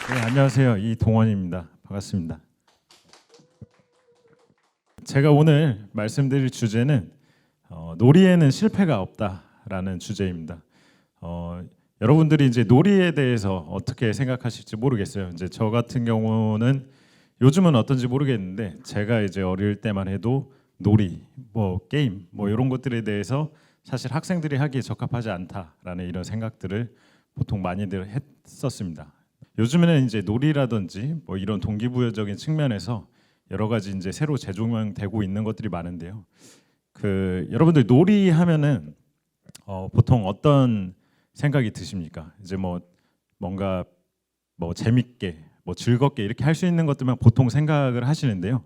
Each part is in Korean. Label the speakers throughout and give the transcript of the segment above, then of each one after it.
Speaker 1: 네, 안녕하세요. 이동원입니다. 반갑습니다. 제가 오늘 말씀드릴 주제는 놀이에는 실패가 없다라는 주제입니다. 여러분들이 이제 놀이에 대해서 어떻게 생각하실지 모르겠어요. 이제 저 같은 경우는 요즘은 어떤지 모르겠는데 제가 이제 어릴 때만 해도 놀이, 뭐 게임, 뭐 이런 것들에 대해서 사실 학생들이 하기에 적합하지 않다라는 이런 생각들을 보통 많이들 했었습니다. 요즘에는 이제 놀이라든지 뭐 이런 동기부여적인 측면에서 여러 가지 이제 새로 재조명되고 있는 것들이 많은데요. 여러분들 놀이 하면은 보통 어떤 생각이 드십니까? 이제 뭐 뭔가 뭐 재밌게 뭐 즐겁게 이렇게 할 수 있는 것들만 보통 생각을 하시는데요.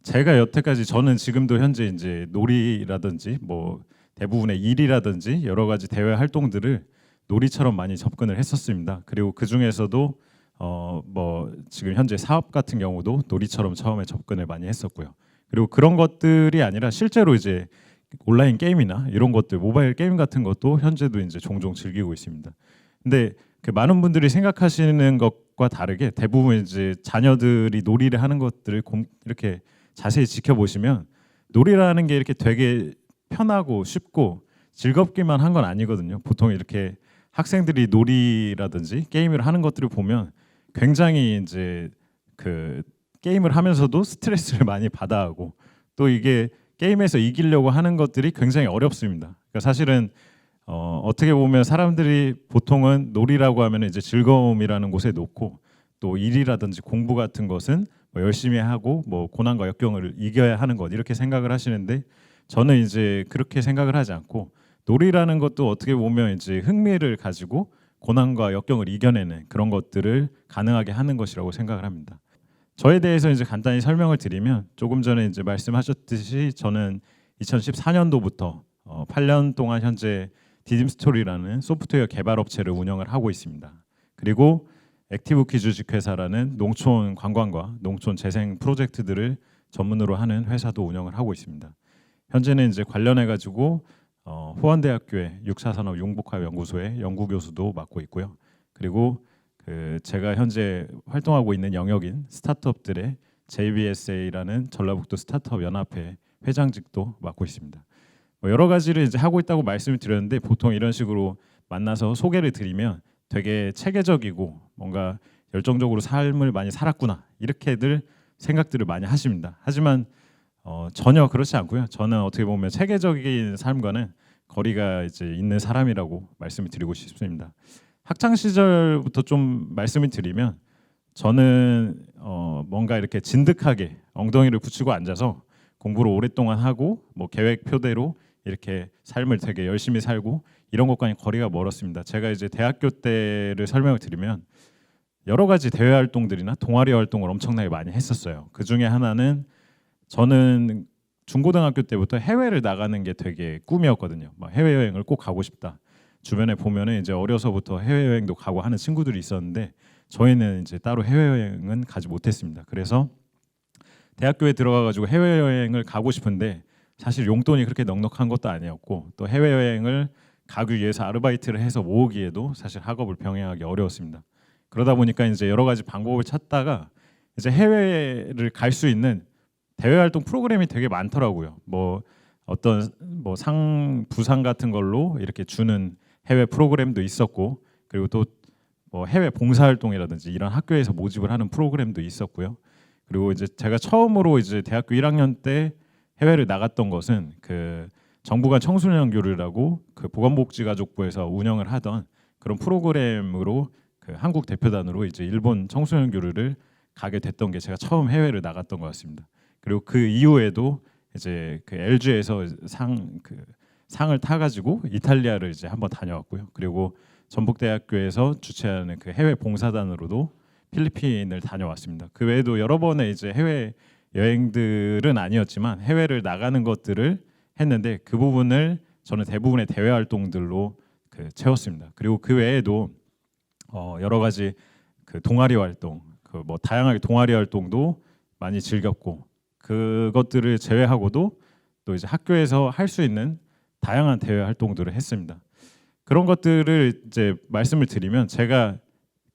Speaker 1: 제가 여태까지 저는 지금도 현재 이제 놀이라든지 뭐 대부분의 일이라든지 여러 가지 대외 활동들을 놀이처럼 많이 접근을 했었습니다. 그리고 그 중에서도 뭐 지금 현재 사업 같은 경우도 놀이처럼 처음에 접근을 많이 했었고요. 그리고 그런 것들이 아니라 실제로 이제 온라인 게임이나 이런 것들 모바일 게임 같은 것도 현재도 이제 종종 즐기고 있습니다. 근데 그 많은 분들이 생각하시는 것과 다르게 대부분 이제 자녀들이 놀이를 하는 것들을 이렇게 자세히 지켜보시면 놀이라는 게 이렇게 되게 편하고 쉽고 즐겁기만 한 건 아니거든요. 보통 이렇게 학생들이 놀이라든지 게임을 하는 것들을 보면 굉장히 이제 그 게임을 하면서도 스트레스를 많이 받아하고 또 이게 게임에서 이기려고 하는 것들이 굉장히 어렵습니다. 그러니까 사실은 어떻게 보면 사람들이 보통은 놀이라고 하면 이제 즐거움이라는 곳에 놓고 또 일이라든지 공부 같은 것은 뭐 열심히 하고 뭐 고난과 역경을 이겨야 하는 것 이렇게 생각을 하시는데 저는 이제 그렇게 생각을 하지 않고 놀이라는 것도 어떻게 보면 이제 흥미를 가지고 고난과 역경을 이겨내는 그런 것들을 가능하게 하는 것이라고 생각을 합니다. 저에 대해서 이제 간단히 설명을 드리면 조금 전에 이제 말씀하셨듯이 저는 2014년도부터 8년 동안 현재 디딤 스토리라는 소프트웨어 개발 업체를 운영을 하고 있습니다. 그리고 액티브 퀴즈 직회사라는 농촌 관광과 농촌 재생 프로젝트들을 전문으로 하는 회사도 운영을 하고 있습니다. 현재는 이제 관련해 가지고 호원대학교의 6차 산업 융복합 연구소의 연구교수도 맡고 있고요. 그리고 제가 현재 활동하고 있는 영역인 스타트업들의 JBSA라는 전라북도 스타트업 연합회 회장직도 맡고 있습니다. 뭐 여러 가지를 이제 하고 있다고 말씀을 드렸는데 보통 이런 식으로 만나서 소개를 드리면 되게 체계적이고 뭔가 열정적으로 삶을 많이 살았구나 이렇게들 생각들을 많이 하십니다. 하지만 전혀 그렇지 않고요. 저는 어떻게 보면 체계적인 삶과는 거리가 이제 있는 사람이라고 말씀을 드리고 싶습니다. 학창 시절부터 좀 말씀을 드리면 저는 뭔가 이렇게 진득하게 엉덩이를 붙이고 앉아서 공부를 오랫동안 하고 뭐 계획표대로 이렇게 삶을 되게 열심히 살고 이런 것과는 거리가 멀었습니다. 제가 이제 대학교 때를 설명을 드리면 여러 가지 대외 활동들이나 동아리 활동을 엄청나게 많이 했었어요. 그 중에 하나는 저는 중고등학교 때부터 해외를 나가는 게 되게 꿈이었거든요. 막 해외여행을 꼭 가고 싶다. 주변에 보면은 이제 어려서부터 해외여행도 가고 하는 친구들이 있었는데 저희는 이제 따로 해외여행은 가지 못했습니다. 그래서 대학교에 들어가 가지고 해외여행을 가고 싶은데 사실 용돈이 그렇게 넉넉한 것도 아니었고 또 해외여행을 가기 위해서 아르바이트를 해서 모으기에도 사실 학업을 병행하기 어려웠습니다. 그러다 보니까 이제 여러 가지 방법을 찾다가 이제 해외를 갈 수 있는 대외 활동 프로그램이 되게 많더라고요. 뭐 어떤 뭐 부상 같은 걸로 이렇게 주는 해외 프로그램도 있었고 그리고 또 뭐 해외 봉사활동이라든지 이런 학교에서 모집을 하는 프로그램도 있었고요. 그리고 이제 제가 처음으로 이제 대학교 1학년 때 해외를 나갔던 것은 정부간 청소년 교류라고 보건복지가족부에서 운영을 하던 그런 프로그램으로 한국 대표단으로 이제 일본 청소년 교류를 가게 됐던 게 제가 처음 해외를 나갔던 것 같습니다. 그리고 그 이후에도 이제 LG에서 상을 타가지고 이탈리아를 이제 한번 다녀왔고요. 그리고 전북대학교에서 주최하는 해외 봉사단으로도 필리핀을 다녀왔습니다. 그 외에도 여러 번의 이제 해외 여행들은 아니었지만 해외를 나가는 것들을 했는데 그 부분을 저는 대부분의 대외 활동들로 채웠습니다. 그리고 그 외에도 여러 가지 동아리 활동, 뭐 다양하게 동아리 활동도 많이 즐겼고 그것들을 제외하고도 또 이제 학교에서 할 수 있는 다양한 대외 활동들을 했습니다. 그런 것들을 이제 말씀을 드리면 제가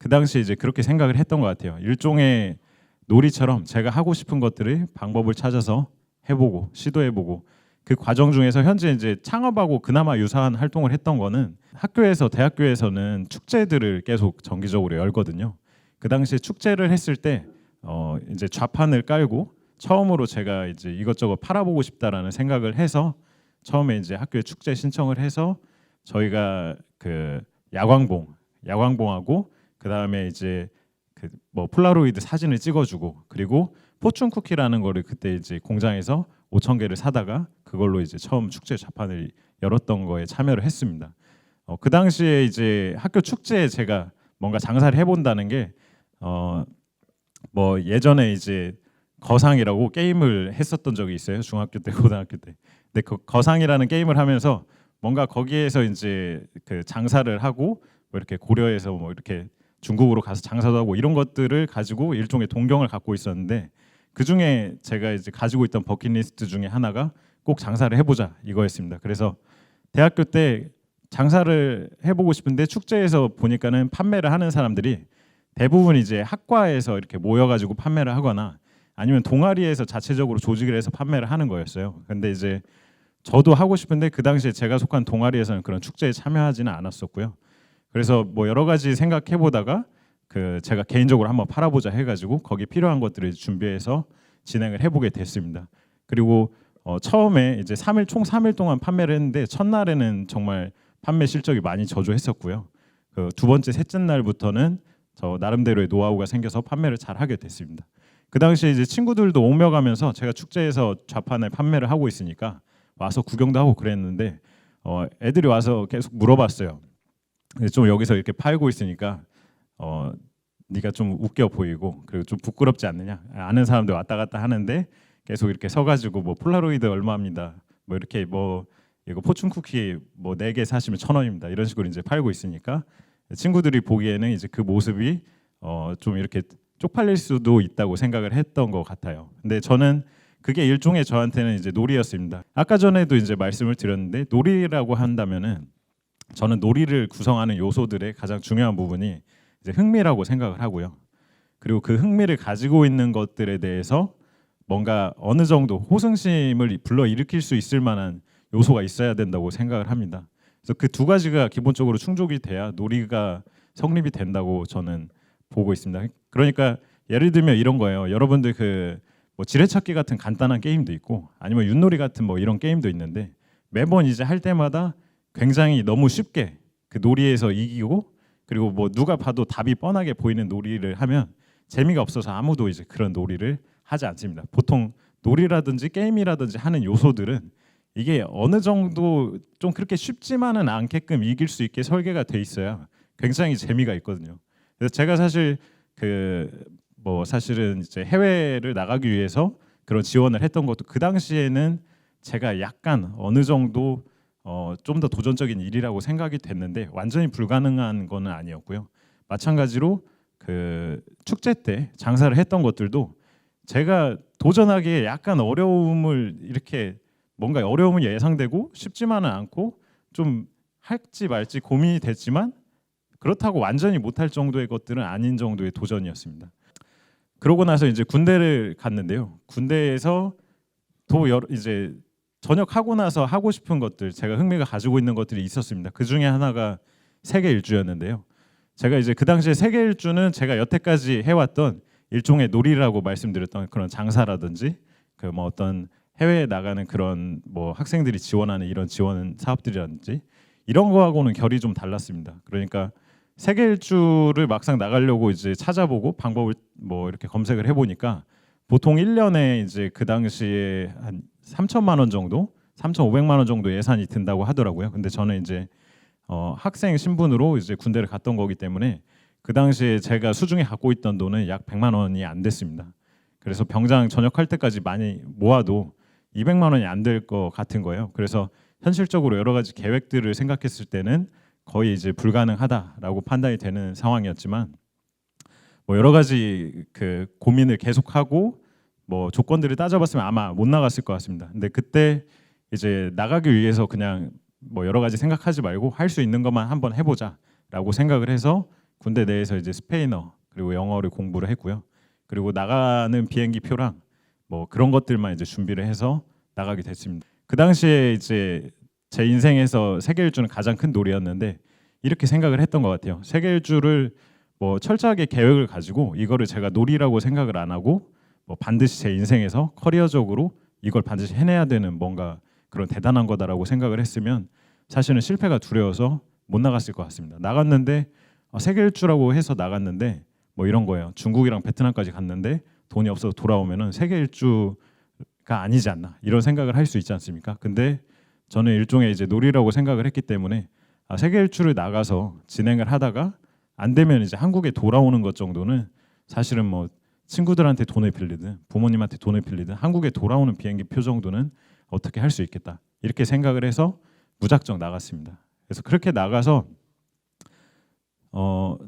Speaker 1: 그 당시에 이제 그렇게 생각을 했던 것 같아요. 일종의 놀이처럼 제가 하고 싶은 것들을 방법을 찾아서 해보고 시도해보고 그 과정 중에서 현재 이제 창업하고 그나마 유사한 활동을 했던 거는 학교에서 대학교에서는 축제들을 계속 정기적으로 열거든요. 그 당시에 축제를 했을 때 이제 좌판을 깔고 처음으로 제가 이제 이것저것 팔아보고 싶다라는 생각을 해서 처음에 이제 학교에 축제 신청을 해서 저희가 그 야광봉하고 그 다음에 이제 그 뭐 폴라로이드 사진을 찍어주고 그리고 포춘 쿠키라는 거를 그때 이제 공장에서 5천 개를 사다가 그걸로 이제 처음 축제 좌판을 열었던 거에 참여를 했습니다. 그 당시에 이제 학교 축제에 제가 뭔가 장사를 해본다는 게 뭐 예전에 이제 거상이라고 게임을 했었던 적이 있어요. 중학교 때, 고등학교 때. 근데 그 거상이라는 게임을 하면서 뭔가 거기에서 이제 그 장사를 하고 뭐 이렇게 고려에서 뭐 이렇게 중국으로 가서 장사도 하고 이런 것들을 가지고 일종의 동경을 갖고 있었는데 그 중에 제가 이제 가지고 있던 버킷리스트 중에 하나가 꼭 장사를 해보자 이거였습니다. 그래서 대학교 때 장사를 해보고 싶은데 축제에서 보니까는 판매를 하는 사람들이 대부분 이제 학과에서 이렇게 모여가지고 판매를 하거나 아니면 동아리에서 자체적으로 조직을 해서 판매를 하는 거였어요. 근데 이제 저도 하고 싶은데 그 당시에 제가 속한 동아리에서는 그런 축제에 참여하지는 않았었고요. 그래서 뭐 여러 가지 생각해 보다가 그 제가 개인적으로 한번 팔아보자 해가지고 거기 필요한 것들을 준비해서 진행을 해보게 됐습니다. 그리고 처음에 이제 총 3일 동안 판매를 했는데 첫날에는 정말 판매 실적이 많이 저조했었고요. 그 두 번째, 셋째 날부터는 저 나름대로의 노하우가 생겨서 판매를 잘 하게 됐습니다. 그 당시에 이제 친구들도 오며 가면서 제가 축제에서 좌판을 판매를 하고 있으니까 와서 구경도 하고 그랬는데 애들이 와서 계속 물어봤어요. 좀 여기서 이렇게 팔고 있으니까 네가 좀 웃겨 보이고 그리고 좀 부끄럽지 않느냐? 아는 사람들 왔다 갔다 하는데 계속 이렇게 서가지고 뭐 폴라로이드 얼마입니다. 뭐 이렇게 뭐 이거 포춘 쿠키 뭐 4개 사시면 1,000원입니다. 이런 식으로 이제 팔고 있으니까 친구들이 보기에는 이제 그 모습이 좀 이렇게 쪽팔릴 수도 있다고 생각을 했던 것 같아요. 근데 저는 그게 일종의 저한테는 이제 놀이였습니다. 아까 전에도 이제 말씀을 드렸는데 놀이라고 한다면은 저는 놀이를 구성하는 요소들의 가장 중요한 부분이 이제 흥미라고 생각을 하고요. 그리고 그 흥미를 가지고 있는 것들에 대해서 뭔가 어느 정도 호승심을 불러일으킬 수 있을 만한 요소가 있어야 된다고 생각을 합니다. 그래서 그 두 가지가 기본적으로 충족이 돼야 놀이가 성립이 된다고 저는 보고 있습니다. 그러니까 예를 들면 이런 거예요. 여러분들 그 뭐 지뢰찾기 같은 간단한 게임도 있고 아니면 윷놀이 같은 뭐 이런 게임도 있는데 매번 이제 할 때마다 굉장히 너무 쉽게 그 놀이에서 이기고 그리고 뭐 누가 봐도 답이 뻔하게 보이는 놀이를 하면 재미가 없어서 아무도 이제 그런 놀이를 하지 않습니다. 보통 놀이라든지 게임이라든지 하는 요소들은 이게 어느 정도 좀 그렇게 쉽지만은 않게끔 이길 수 있게 설계가 돼 있어야 굉장히 재미가 있거든요. 그래서 제가 사실 사실은 이제 해외를 나가기 위해서 그런 지원을 했던 것도 그 당시에는 제가 약간 어느 정도 좀 더 도전적인 일이라고 생각이 됐는데 완전히 불가능한 거는 아니었고요. 마찬가지로 그 축제 때 장사를 했던 것들도 제가 도전하기에 약간 어려움을 이렇게 뭔가 어려움은 예상되고 쉽지만은 않고 좀 할지 말지 고민이 됐지만 그렇다고 완전히 못할 정도의 것들은 아닌 정도의 도전이었습니다. 그러고 나서 이제 군대를 갔는데요. 군대에서 이제 전역하고 나서 하고 싶은 것들, 제가 흥미가 가지고 있는 것들이 있었습니다. 그 중에 하나가 세계 일주였는데요. 제가 이제 그 당시에 세계 일주는 제가 여태까지 해왔던 일종의 놀이라고 말씀드렸던 그런 장사라든지 그 뭐 어떤 해외에 나가는 그런 뭐 학생들이 지원하는 이런 지원 사업들이라든지 이런 거하고는 결이 좀 달랐습니다. 그러니까 세계 일주를 막상 나가려고 이제 찾아보고 방법을 뭐 이렇게 검색을 해보니까 보통 1년에 이제 그 당시에 한 3천만 원 정도, 3,500만 원 정도 예산이 든다고 하더라고요. 근데 저는 이제 학생 신분으로 이제 군대를 갔던 거기 때문에 그 당시에 제가 수중에 갖고 있던 돈은 약 100만 원이 안 됐습니다. 그래서 병장 전역할 때까지 많이 모아도 200만 원이 안 될 것 같은 거예요. 그래서 현실적으로 여러 가지 계획들을 생각했을 때는 거의 이제 불가능하다라고 판단이 되는 상황이었지만 뭐 여러 가지 그 고민을 계속하고 뭐 조건들을 따져봤으면 아마 못 나갔을 것 같습니다. 근데 그때 이제 나가기 위해서 그냥 뭐 여러 가지 생각하지 말고 할 수 있는 것만 한번 해보자라고 생각을 해서 군대 내에서 이제 스페인어 그리고 영어를 공부를 했고요. 그리고 나가는 비행기 표랑 뭐 그런 것들만 이제 준비를 해서 나가게 됐습니다. 그 당시에 이제 제 인생에서 세계 일주는 가장 큰 놀이였는데 이렇게 생각을 했던 것 같아요. 세계 일주를 뭐 철저하게 계획을 가지고 이거를 제가 놀이라고 생각을 안 하고 뭐 반드시 제 인생에서 커리어적으로 이걸 반드시 해내야 되는 뭔가 그런 대단한 거다라고 생각을 했으면 사실은 실패가 두려워서 못 나갔을 것 같습니다. 나갔는데 세계 일주라고 해서 나갔는데 뭐 이런 거예요. 중국이랑 베트남까지 갔는데 돈이 없어서 돌아오면은 세계 일주가 아니지 않나 이런 생각을 할 수 있지 않습니까? 근데 저는 일종의 이제 놀이라고 생각을 했기 때문에 세계 일주를 나가서 진행을 하다가 안 되면 이제 한국에 돌아오는 것 정도는 사실은 뭐 친구들한테 돈을 빌리든 부모님한테 돈을 빌리든 한국에 돌아오는 비행기 표 정도는 어떻게 할 수 있겠다 이렇게 생각을 해서 무작정 나갔습니다. 그래서 그렇게 나가서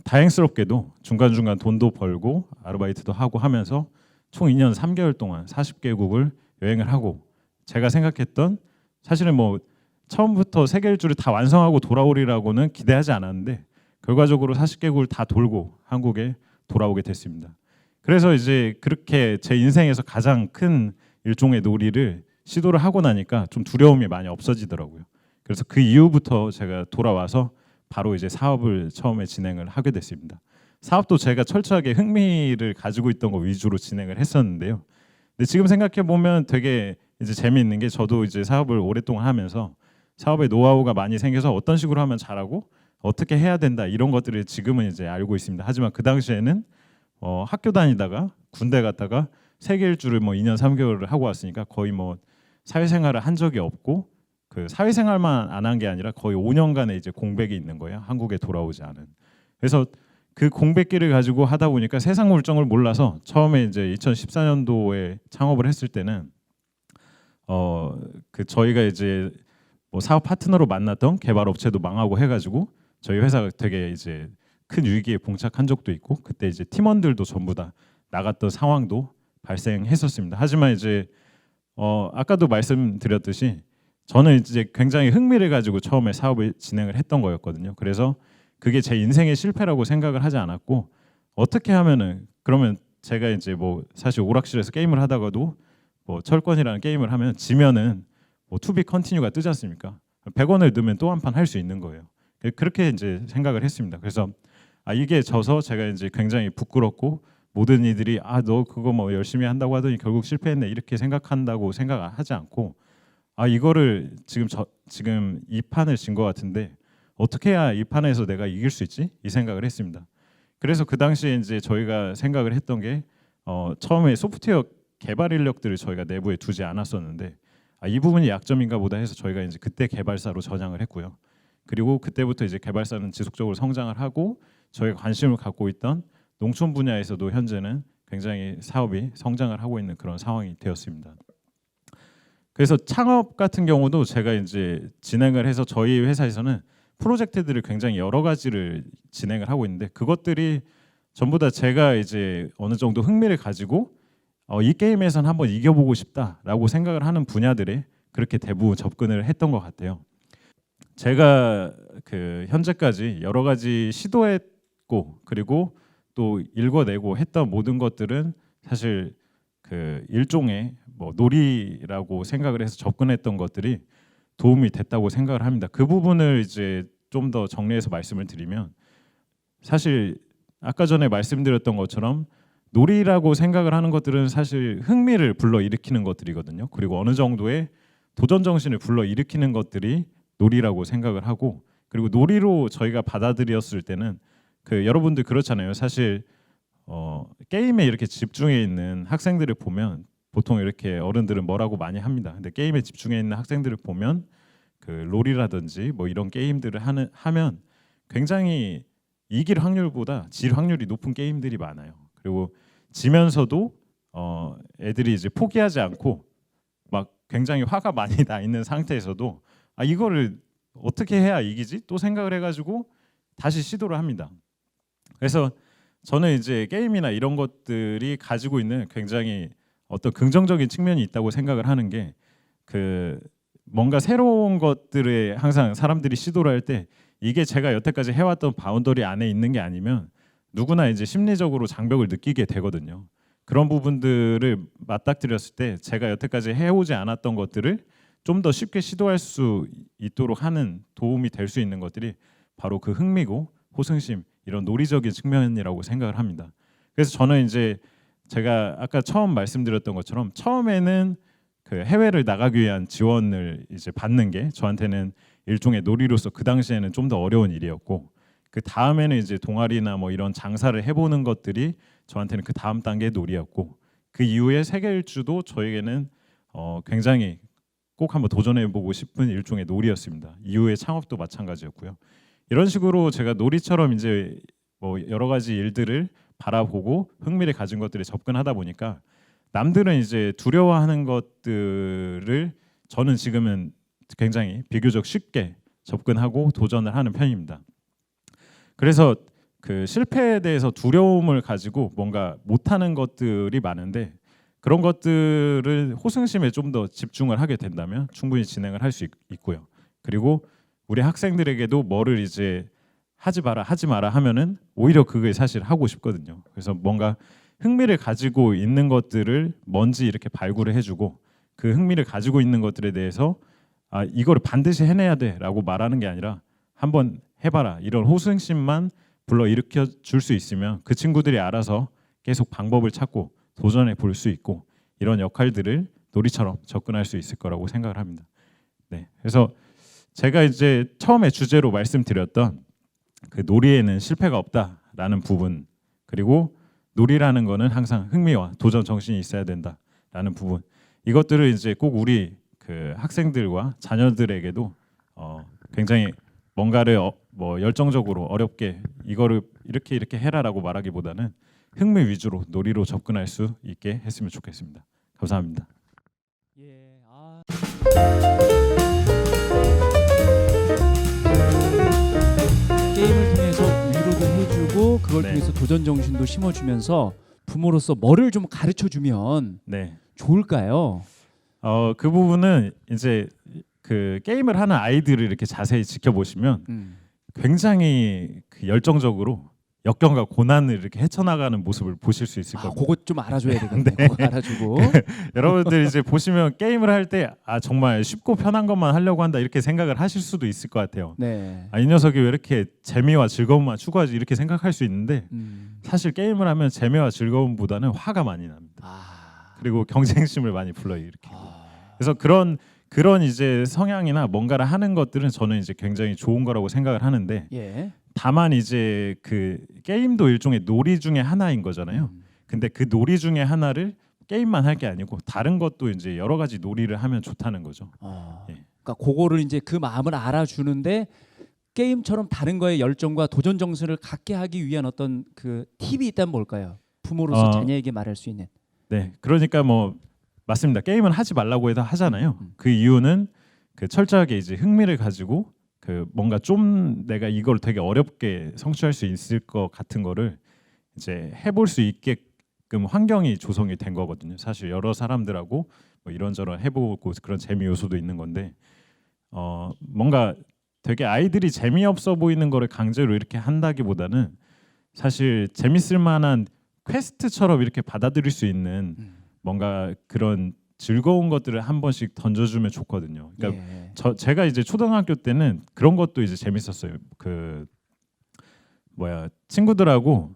Speaker 1: 다행스럽게도 중간중간 돈도 벌고 아르바이트도 하고 하면서 총 2년 3개월 동안 40개국을 여행을 하고 제가 생각했던 사실은 뭐 처음부터 세계 일주를 다 완성하고 돌아오리라고는 기대하지 않았는데 결과적으로 40개국을 다 돌고 한국에 돌아오게 됐습니다. 그래서 이제 그렇게 제 인생에서 가장 큰 일종의 놀이를 시도를 하고 나니까 좀 두려움이 많이 없어지더라고요. 그래서 그 이후부터 제가 돌아와서 바로 이제 사업을 처음에 진행을 하게 됐습니다. 사업도 제가 철저하게 흥미를 가지고 있던 거 위주로 진행을 했었는데요. 근데 지금 생각해 보면 되게 이제 재미있는 게 저도 이제 사업을 오랫동안 하면서 사업의 노하우가 많이 생겨서 어떤 식으로 하면 잘하고 어떻게 해야 된다 이런 것들을 지금은 이제 알고 있습니다. 하지만 그 당시에는 학교 다니다가 군대 갔다가 세계 일주를 뭐 2년 3개월을 하고 왔으니까 거의 뭐 사회생활을 한 적이 없고 그 사회생활만 안 한 게 아니라 거의 5년간의 이제 공백이 있는 거예요. 한국에 돌아오지 않은. 그래서 그 공백기를 가지고 하다 보니까 세상 물정을 몰라서 처음에 이제 2014년도에 창업을 했을 때는 그 저희가 이제 뭐 사업 파트너로 만났던 개발 업체도 망하고 해가지고 저희 회사가 되게 이제 큰 위기에 봉착한 적도 있고 그때 이제 팀원들도 전부 다 나갔던 상황도 발생했었습니다. 하지만 이제 아까도 말씀드렸듯이 저는 이제 굉장히 흥미를 가지고 처음에 사업을 진행을 했던 거였거든요. 그래서 그게 제 인생의 실패라고 생각을 하지 않았고 어떻게 하면은 그러면 제가 이제 뭐 사실 오락실에서 게임을 하다가도 뭐 철권이라는 게임을 하면 지면은 뭐 투비 컨티뉴가 뜨지 않습니까? 100원을 넣으면 또 한 판 할 수 있는 거예요. 그렇게 이제 생각을 했습니다. 그래서 이게 져서 제가 이제 굉장히 부끄럽고 모든 이들이 너 그거 뭐 열심히 한다고 하더니 결국 실패했네 이렇게 생각한다고 생각하지 않고 이거를 지금 이 판을 진 것 같은데 어떻게 해야 이 판에서 내가 이길 수 있지? 이 생각을 했습니다. 그래서 그 당시에 이제 저희가 생각을 했던 게 처음에 소프트웨어 개발 인력들을 저희가 내부에 두지 않았었는데 이 부분이 약점인가 보다 해서 저희가 이제 그때 개발사로 전향을 했고요. 그리고 그때부터 이제 개발사는 지속적으로 성장을 하고 저희가 관심을 갖고 있던 농촌 분야에서도 현재는 굉장히 사업이 성장을 하고 있는 그런 상황이 되었습니다. 그래서 창업 같은 경우도 제가 이제 진행을 해서 저희 회사에서는 프로젝트들을 굉장히 여러 가지를 진행을 하고 있는데 그것들이 전부 다 제가 이제 어느 정도 흥미를 가지고 이 게임에선 한번 이겨보고 싶다라고 생각을 하는 분야들에 그렇게 대부분 접근을 했던 것 같아요. 제가 그 현재까지 여러 가지 시도했고 그리고 또 읽어내고 했던 모든 것들은 사실 그 일종의 뭐 놀이라고 생각을 해서 접근했던 것들이 도움이 됐다고 생각을 합니다. 그 부분을 이제 좀 더 정리해서 말씀을 드리면 사실 아까 전에 말씀드렸던 것처럼 놀이라고 생각을 하는 것들은 사실 흥미를 불러일으키는 것들이거든요. 그리고 어느 정도의 도전 정신을 불러일으키는 것들이 놀이라고 생각을 하고 그리고 놀이로 저희가 받아들였을 때는 그 여러분들 그렇잖아요. 사실 게임에 이렇게 집중해 있는 학생들을 보면 보통 이렇게 어른들은 뭐라고 많이 합니다. 근데 게임에 집중해 있는 학생들을 보면 그 롤이라든지 뭐 이런 게임들을 하면 굉장히 이길 확률보다 질 확률이 높은 게임들이 많아요. 그리고 지면서도 애들이 이제 포기하지 않고 막 굉장히 화가 많이 나 있는 상태에서도 이거를 어떻게 해야 이기지? 또 생각을 해가지고 다시 시도를 합니다. 그래서 저는 이제 게임이나 이런 것들이 가지고 있는 굉장히 어떤 긍정적인 측면이 있다고 생각을 하는 게 그 뭔가 새로운 것들에 항상 사람들이 시도를 할 때 이게 제가 여태까지 해왔던 바운더리 안에 있는 게 아니면 누구나 이제 심리적으로 장벽을 느끼게 되거든요. 그런 부분들을 맞닥뜨렸을 때 제가 여태까지 해오지 않았던 것들을 좀 더 쉽게 시도할 수 있도록 하는 도움이 될 수 있는 것들이 바로 그 흥미고 호승심 이런 논리적인 측면이라고 생각을 합니다. 그래서 저는 이제 제가 아까 처음 말씀드렸던 것처럼 처음에는 그 해외를 나가기 위한 지원을 이제 받는 게 저한테는 일종의 놀이로서 그 당시에는 좀 더 어려운 일이었고 그 다음에는 이제 동아리나 뭐 이런 장사를 해보는 것들이 저한테는 그 다음 단계의 놀이였고 그 이후에 세계 일주도 저에게는 굉장히 꼭 한번 도전해보고 싶은 일종의 놀이였습니다. 이후에 창업도 마찬가지였고요. 이런 식으로 제가 놀이처럼 이제 뭐 여러 가지 일들을 바라보고 흥미를 가진 것들에 접근하다 보니까 남들은 이제 두려워하는 것들을 저는 지금은 굉장히 비교적 쉽게 접근하고 도전을 하는 편입니다. 그래서 그 실패에 대해서 두려움을 가지고 뭔가 못하는 것들이 많은데 그런 것들을 호승심에 좀 더 집중을 하게 된다면 충분히 진행을 할 수 있고요. 그리고 우리 학생들에게도 뭐를 이제 하지 마라 하면은 오히려 그게 사실 하고 싶거든요. 그래서 뭔가 흥미를 가지고 있는 것들을 먼저 이렇게 발굴을 해주고 그 흥미를 가지고 있는 것들에 대해서 이거를 반드시 해내야 돼라고 말하는 게 아니라 한번 해봐라 이런 호승심만 불러일으켜 줄 수 있으면 그 친구들이 알아서 계속 방법을 찾고 도전해 볼 수 있고 이런 역할들을 놀이처럼 접근할 수 있을 거라고 생각을 합니다. 네, 그래서 제가 이제 처음에 주제로 말씀드렸던 그 놀이에는 실패가 없다라는 부분 그리고 놀이라는 거는 항상 흥미와 도전 정신이 있어야 된다라는 부분 이것들을 이제 꼭 우리 그 학생들과 자녀들에게도 굉장히 뭔가를 뭐 열정적으로 어렵게 이거를 이렇게 해라라고 말하기보다는 흥미 위주로 놀이로 접근할 수 있게 했으면 좋겠습니다. 감사합니다.
Speaker 2: 예, 게임을 통해서 위로도 해주고 그걸
Speaker 1: 네.
Speaker 2: 통해서 도전 정신도 심어주면서 부모로서 뭐를 좀 가르쳐주면
Speaker 1: 네.
Speaker 2: 좋을까요?
Speaker 1: 그 부분은 이제 그 게임을 하는 아이들을 이렇게 자세히 지켜보시면 굉장히 그 열정적으로 역경과 고난을 이렇게 헤쳐나가는 모습을 보실 수 있을 겁니다.
Speaker 2: 그것 좀 알아줘야 되겠네.
Speaker 1: 네.
Speaker 2: 그거 알아주고.
Speaker 1: 여러분들 이제 보시면 게임을 할 때 정말 쉽고 편한 것만 하려고 한다 이렇게 생각을 하실 수도 있을 것 같아요.
Speaker 2: 네.
Speaker 1: 이 녀석이 왜 이렇게 재미와 즐거움만 추구하지 이렇게 생각할 수 있는데 사실 게임을 하면 재미와 즐거움보다는 화가 많이 납니다. 그리고 경쟁심을 많이 불러일으키고 그래서 그런 이제 성향이나 뭔가를 하는 것들은 저는 이제 굉장히 좋은 거라고 생각을 하는데
Speaker 2: 예.
Speaker 1: 다만 이제 그 게임도 일종의 놀이 중에 하나인 거잖아요. 근데 그 놀이 중에 하나를 게임만 할 게 아니고 다른 것도 이제 여러 가지 놀이를 하면 좋다는 거죠. 예.
Speaker 2: 그러니까 그거를 이제 그 마음을 알아주는데 게임처럼 다른 거에 열정과 도전 정신을 갖게 하기 위한 어떤 그 팁이 있다면 뭘까요? 부모로서 자녀에게 말할 수 있는.
Speaker 1: 네, 그러니까 뭐 맞습니다. 게임은 하지 말라고 해도 하잖아요. 그 이유는 그 철저하게 이제 흥미를 가지고 그 뭔가 좀 내가 이걸 되게 어렵게 성취할 수 있을 것 같은 거를 이제 해볼 수 있게끔 환경이 조성이 된 거거든요. 사실 여러 사람들하고 뭐 이런저런 해보고 그런 재미 요소도 있는 건데 뭔가 되게 아이들이 재미없어 보이는 거를 강제로 이렇게 한다기보다는 사실 재밌을 만한 퀘스트처럼 이렇게 받아들일 수 있는 뭔가 그런 즐거운 것들을 한 번씩 던져주면 좋거든요. 그러니까 제가 이제 초등학교 때는 그런 것도 이제 재밌었어요. 그 친구들하고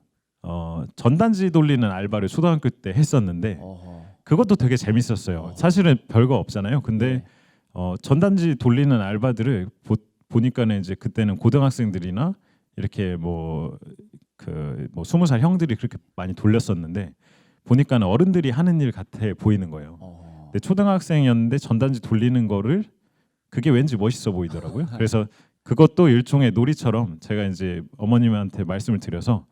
Speaker 1: 전단지 돌리는 알바를 초등학교 때 했었는데 그것도 되게 재밌었어요. 사실은 별거 없잖아요. 근데 전단지 돌리는 알바들을 보니까는 이제 그때는 고등학생들이나 이렇게 뭐 20살 형들이 그렇게 많이 돌렸었는데 보니까는 어른들이 하는 일 같아 보이는 거예요. 근데 초등학생이었는데 전단지 돌리는 거를 그게 왠지 멋있어 보이더라고요. 그래서 그것도 일종의 놀이처럼 제가 이제 어머님한테 말씀을 드려서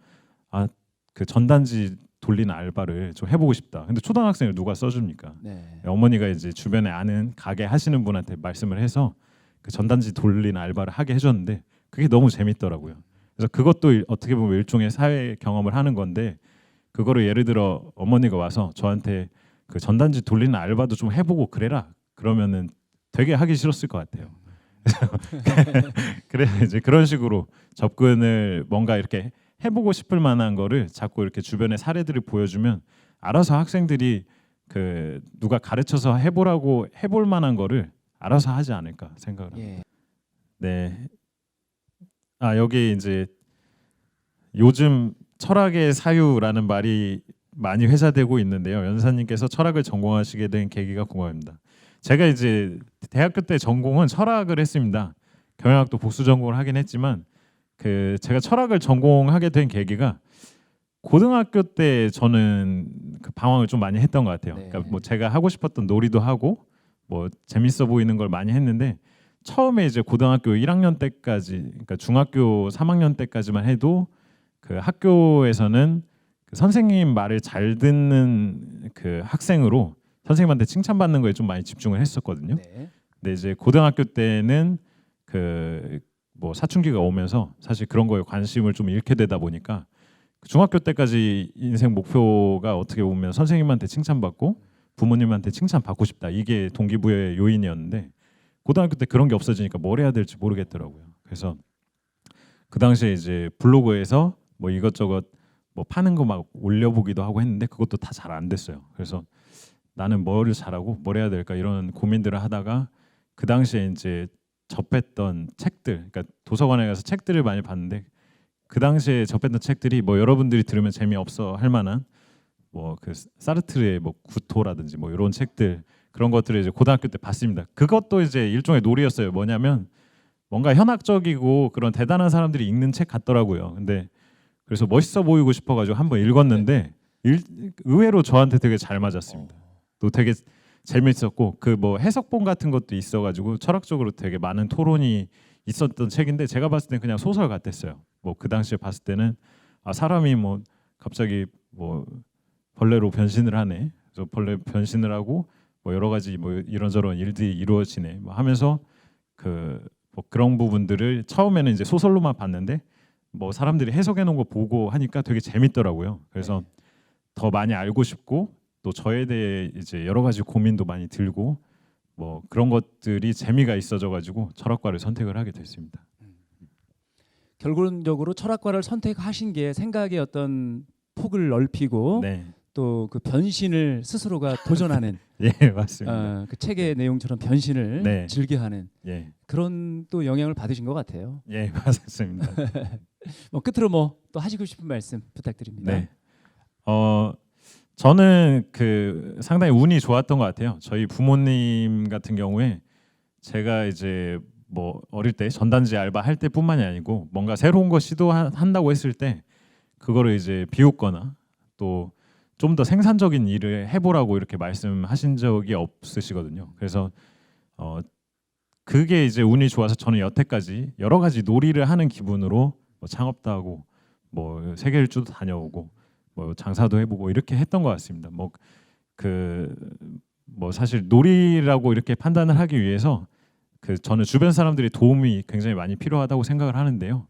Speaker 1: 그 전단지 돌리는 알바를 좀 해보고 싶다. 근데 초등학생을 누가 써줍니까?
Speaker 2: 네.
Speaker 1: 어머니가 이제 주변에 아는 가게 하시는 분한테 말씀을 해서 그 전단지 돌리는 알바를 하게 해줬는데 그게 너무 재밌더라고요. 그래서 그것도 어떻게 보면 일종의 사회 경험을 하는 건데 그거를 예를 들어 어머니가 와서 저한테 그 전단지 돌리는 알바도 좀 해보고 그래라 그러면은 되게 하기 싫었을 것 같아요. 그래 이제 그런 식으로 접근을 뭔가 이렇게 해보고 싶을 만한 거를 자꾸 이렇게 주변의 사례들을 보여주면 알아서 학생들이 그 누가 가르쳐서 해보라고 해볼 만한 거를 알아서 하지 않을까 생각을 합니다.
Speaker 2: 예.
Speaker 1: 네. 아 여기 이제 요즘 철학의 사유라는 말이 많이 회자되고 있는데요. 연사님께서 철학을 전공하시게 된 계기가 궁금합니다. 제가 이제 대학교 때 전공은 철학을 했습니다. 경영학도 복수 전공을 하긴 했지만 그 제가 철학을 전공하게 된 계기가 고등학교 때 저는 그 방황을 좀 많이 했던 것 같아요.
Speaker 2: 네.
Speaker 1: 그러니까 뭐 제가 하고 싶었던 놀이도 하고 뭐 재밌어 보이는 걸 많이 했는데 처음에 이제 고등학교 1학년 때까지 그러니까 중학교 3학년 때까지만 해도 그 학교에서는 그 선생님 말을 잘 듣는 그 학생으로 선생님한테 칭찬받는 거에 좀 많이 집중을 했었거든요.
Speaker 2: 네.
Speaker 1: 근데 이제 고등학교 때는 그 뭐 사춘기가 오면서 사실 그런 거에 관심을 좀 잃게 되다 보니까 중학교 때까지 인생 목표가 어떻게 보면 선생님한테 칭찬받고 부모님한테 칭찬받고 싶다 이게 동기부여의 요인이었는데 고등학교 때 그런 게 없어지니까 뭘 해야 될지 모르겠더라고요. 그래서 그 당시에 이제 블로그에서 뭐 이것저것 뭐 파는 거 막 올려보기도 하고 했는데 그것도 다 잘 안 됐어요. 그래서 나는 뭐를 잘하고 뭘 해야 될까 이런 고민들을 하다가 그 당시에 이제 접했던 책들, 그러니까 도서관에 가서 책들을 많이 봤는데 그 당시에 접했던 책들이 뭐 여러분들이 들으면 재미없어 할 만한 뭐 그 사르트르의 뭐 구토라든지 뭐 이런 책들 그런 것들을 이제 고등학교 때 봤습니다. 그것도 이제 일종의 놀이였어요. 뭐냐면 뭔가 현학적이고 그런 대단한 사람들이 읽는 책 같더라고요. 근데 그래서 멋있어 보이고 싶어가지고 한번 읽었는데 의외로 저한테 되게 잘 맞았습니다. 또 되게 재밌었고 그 뭐 해석본 같은 것도 있어가지고 철학적으로 되게 많은 토론이 있었던 책인데 제가 봤을 땐 그냥 소설 같았어요. 뭐 그 당시에 봤을 때는 아 사람이 뭐 갑자기 뭐 벌레로 변신을 하네. 그래서 벌레 변신을 하고 뭐 여러 가지 뭐 이런저런 일들이 이루어지네. 뭐 하면서 그 뭐 그런 부분들을 처음에는 이제 소설로만 봤는데 뭐 사람들이 해석해 놓은 거 보고 하니까 되게 재밌더라고요. 그래서 더 많이 알고 싶고 또 저에 대해 이제 여러 가지 고민도 많이 들고 뭐 그런 것들이 재미가 있어져 가지고 철학과를 선택을 하게 됐습니다.
Speaker 2: 결론적으로 철학과를 선택하신 게 생각의 어떤 폭을 넓히고
Speaker 1: 네.
Speaker 2: 또 그 변신을 스스로가 도전하는
Speaker 1: 예, 맞습니다.
Speaker 2: 그 책의 내용처럼 변신을
Speaker 1: 네.
Speaker 2: 즐겨하는
Speaker 1: 예.
Speaker 2: 그런 또 영향을 받으신 것 같아요.
Speaker 1: 예, 맞습니다.
Speaker 2: 뭐 끝으로 뭐 또 하시고 싶은 말씀 부탁드립니다.
Speaker 1: 네. 저는 그 상당히 운이 좋았던 것 같아요. 저희 부모님 같은 경우에 제가 이제 뭐 어릴 때 전단지 알바 할 때뿐만이 아니고 뭔가 새로운 거 시도한다고 했을 때 그거를 이제 비웃거나 또 좀 더 생산적인 일을 해보라고 이렇게 말씀하신 적이 없으시거든요. 그래서 그게 이제 운이 좋아서 저는 여태까지 여러 가지 놀이를 하는 기분으로 뭐 창업도 하고 뭐 세계 일주도 다녀오고 뭐 장사도 해보고 이렇게 했던 것 같습니다. 뭐 사실 놀이라고 이렇게 판단을 하기 위해서 그 저는 주변 사람들의 도움이 굉장히 많이 필요하다고 생각을 하는데요.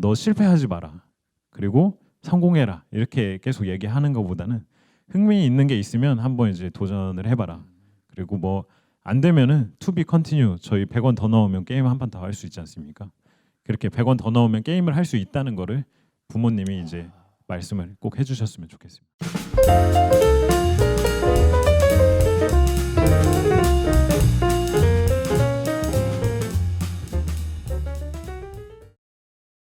Speaker 1: 너 실패하지 마라. 그리고 성공해라. 이렇게 계속 얘기하는 것보다는 흥미 있는 게 있으면 한번 이제 도전을 해봐라. 그리고 뭐 안 되면은 to be continue. 저희 100원 더 넣으면 게임 한 판 더 할 수 있지 않습니까? 그렇게 100원 더 넣으면 게임을 할 수 있다는 거를 부모님이 이제 말씀을 꼭 해주셨으면 좋겠습니다.